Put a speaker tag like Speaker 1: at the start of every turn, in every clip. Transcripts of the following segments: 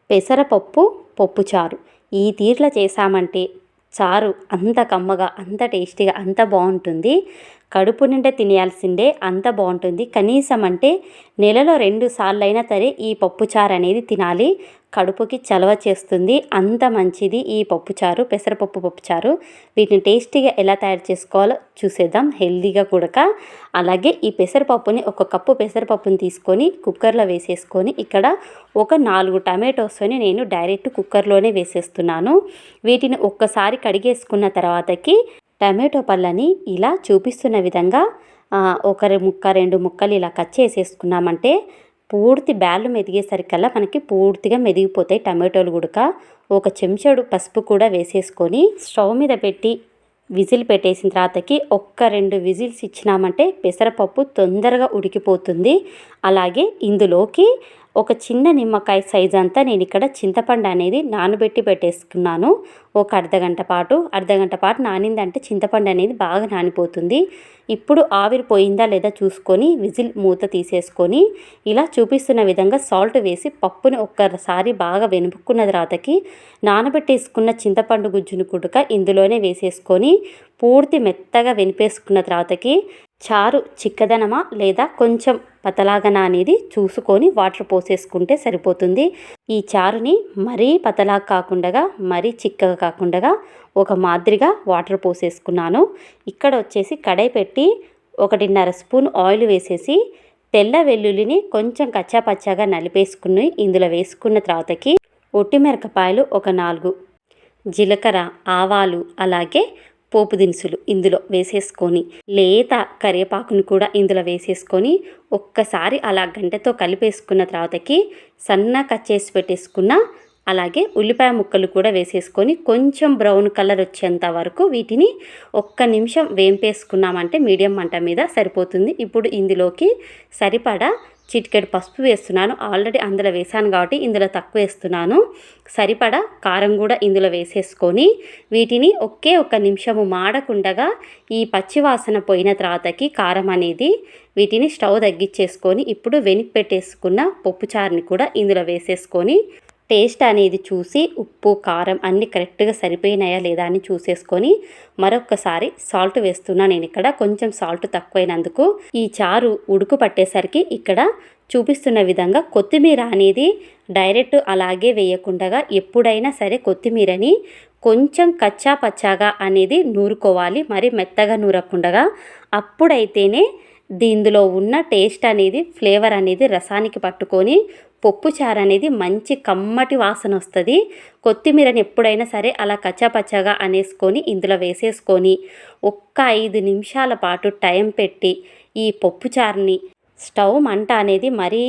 Speaker 1: పెసరపప్పు పప్పుచారు ఈ తీరులో చేసామంటే చారు అంత కమ్మగా, అంత టేస్టీగా, అంత బాగుంటుంది. కడుపు నిండా తినేయాల్సిందే, అంత బాగుంటుంది. కనీసం అంటే నెలలో 2 సార్లైనా సరే ఈ పప్పుచారు అనేది తినాలి. కడుపుకి చలవ చేస్తుంది, అంత మంచిది ఈ పప్పుచారు, పెసరపప్పు పప్పుచారు. వీటిని టేస్టీగా ఎలా తయారు చేసుకోవాలో చూసేద్దాం, హెల్దీగా కూడా. అలాగే ఈ పెసరపప్పుని, 1 కప్పు పెసరపప్పుని తీసుకొని కుక్కర్లో వేసేసుకొని, ఇక్కడ ఒక 4 టమాటోస్ని నేను డైరెక్ట్ కుక్కర్లోనే వేసేస్తున్నాను. వీటిని ఒక్కసారి కడిగేసుకున్న తర్వాతకి టమాటో పళ్ళని ఇలా చూపిస్తున్న విధంగా ఒక ముక్క 2 ముక్కలు ఇలా కట్ చేసేసుకున్నామంటే పూర్తి బ్యాళ్ళు మెదిగేసరికల్లా మనకి పూర్తిగా మెదిగిపోతాయి టమాటోలు కూడా. ఒక చెంచాడు పసుపు కూడా వేసేసుకొని స్టవ్ మీద పెట్టి విజిల్ పెట్టేసిన తర్వాతకి 1-2 విజిల్స్ ఇచ్చినామంటే పెసరపప్పు తొందరగా ఉడికిపోతుంది. అలాగే ఇందులోకి ఒక చిన్న నిమ్మకాయ సైజ్ అంతా నేను ఇక్కడ చింతపండు అనేది నానబెట్టి పెట్టేసుకున్నాను. ఒక అర్ధగంట పాటు నానిందంటే చింతపండు అనేది బాగా నానిపోతుంది. ఇప్పుడు ఆవిరి పోయిందా లేదా చూసుకొని విజిల్ మూత తీసేసుకొని ఇలా చూపిస్తున్న విధంగా సాల్ట్ వేసి పప్పుని ఒక్కసారి బాగా వెనుపుకున్న తర్వాతకి నానబెట్టేసుకున్న చింతపండు గుజ్జును కూడా ఇందులోనే వేసేసుకొని పూర్తి మెత్తగా వెనిపేసుకున్న తర్వాతకి చారు చిక్కదనమా లేదా కొంచెం పతలాగనా అనేది చూసుకొని వాటర్ పోసేసుకుంటే సరిపోతుంది. ఈ చారుని మరీ పతలాగా కాకుండా, మరీ చిక్కగా కాకుండా ఒక మాదిరిగా వాటర్ పోసేసుకున్నాను. ఇక్కడ వచ్చేసి కడాయి పెట్టి 1.5 స్పూన్ ఆయిల్ వేసేసి తెల్ల వెల్లుల్లిని కొంచెం కచ్చాపచ్చాగా నలిపేసుకుని ఇందులో వేసుకున్న తర్వాతకి ఒట్టిమిరపకాయలు ఒక 4, జీలకర్ర, ఆవాలు, అలాగే పోపు దినుసులు ఇందులో వేసేసుకొని లేత కరివేపాకుని కూడా ఇందులో వేసేసుకొని ఒక్కసారి అలా గంటతో కలిపేసుకున్న తర్వాతకి సన్నగా కట్ చేసి పెట్టేసుకున్న అలాగే ఉల్లిపాయ ముక్కలు కూడా వేసేసుకొని కొంచెం బ్రౌన్ కలర్ వచ్చేంత వరకు వీటిని 1 నిమిషం వేంపేసుకున్నామంటే మీడియం మంట మీద సరిపోతుంది. ఇప్పుడు ఇందులోకి సరిపడా చిటికెడు పసుపు వేస్తున్నాను. ఆల్రెడీ అందులో వేసాను కాబట్టి ఇందులో తక్కువ వేస్తున్నాను. సరిపడా కారం కూడా ఇందులో వేసేసుకొని వీటిని ఒకే 1 నిమిషము మాడకుండగా ఈ పచ్చివాసన పోయిన తర్వాతకి కారం అనేది వీటిని స్టవ్ తగ్గించేసుకొని ఇప్పుడు వెనికి పెట్టేసుకున్న పప్పుచారుని కూడా ఇందులో వేసేసుకొని టేస్ట్ అనేది చూసి ఉప్పు కారం అన్నీ కరెక్ట్గా సరిపోయినాయా లేదా అని చూసేసుకొని మరొకసారి సాల్ట్ వేస్తున్నా. నేను ఇక్కడ కొంచెం సాల్ట్ తక్కువైనందుకు ఈ చారు ఉడుకు పట్టేసరికి ఇక్కడ చూపిస్తున్న విధంగా కొత్తిమీర అనేది డైరెక్ట్ అలాగే వేయకుండా ఎప్పుడైనా సరే కొత్తిమీరని కొంచెం కచ్చా పచ్చాగా అనేది నూరుకోవాలి, మరి మెత్తగా నూరకుండా. అప్పుడైతేనే దీనిలో ఉన్న టేస్ట్ అనేది, ఫ్లేవర్ అనేది రసానికి పట్టుకొని పప్పుచారు అనేది మంచి కమ్మటి వాసన వస్తుంది. కొత్తిమీరని ఎప్పుడైనా సరే అలా కచ్చాపచ్చాగా అనేసుకొని ఇందులో వేసేసుకొని 5 నిమిషాల పాటు టైం పెట్టి ఈ పప్పుచారుని స్టవ్ మంట అనేది మరీ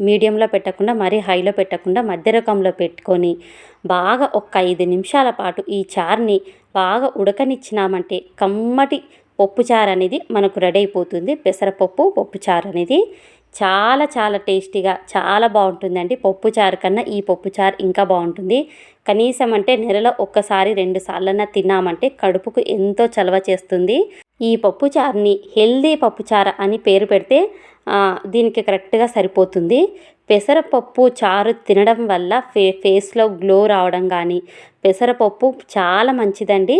Speaker 1: మీడియంలో పెట్టకుండా, మరీ హైలో పెట్టకుండా మధ్య రకంలో పెట్టుకొని బాగా 5 నిమిషాల పాటు ఈ చారుని బాగా ఉడకనిచ్చినామంటే కమ్మటి పప్పుచారు అనేది మనకు రెడీ అయిపోతుంది. పెసరపప్పు పప్పుచారు అనేది చాలా చాలా టేస్టీగా చాలా బాగుంటుందండి. పప్పుచారు కన్నా ఈ పప్పుచారు ఇంకా బాగుంటుంది. కనీసం అంటే నెలలో 1-2 సార్లన్నా తిన్నామంటే కడుపుకు ఎంతో చలవ చేస్తుంది. ఈ పప్పుచారుని హెల్దీ పప్పుచారు అని పేరు పెడితే దీనికి కరెక్ట్గా సరిపోతుంది. పెసరపప్పు చారు తినడం వల్ల ఫేస్లో గ్లో రావడం కానీ, పెసరపప్పు చాలా మంచిదండి.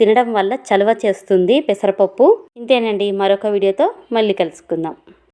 Speaker 1: తినడం వల్ల చలవ చేస్తుంది పెసరపప్పు. ఇంతేనండి, మరొక వీడియోతో మళ్ళీ కలుసుకుందాం.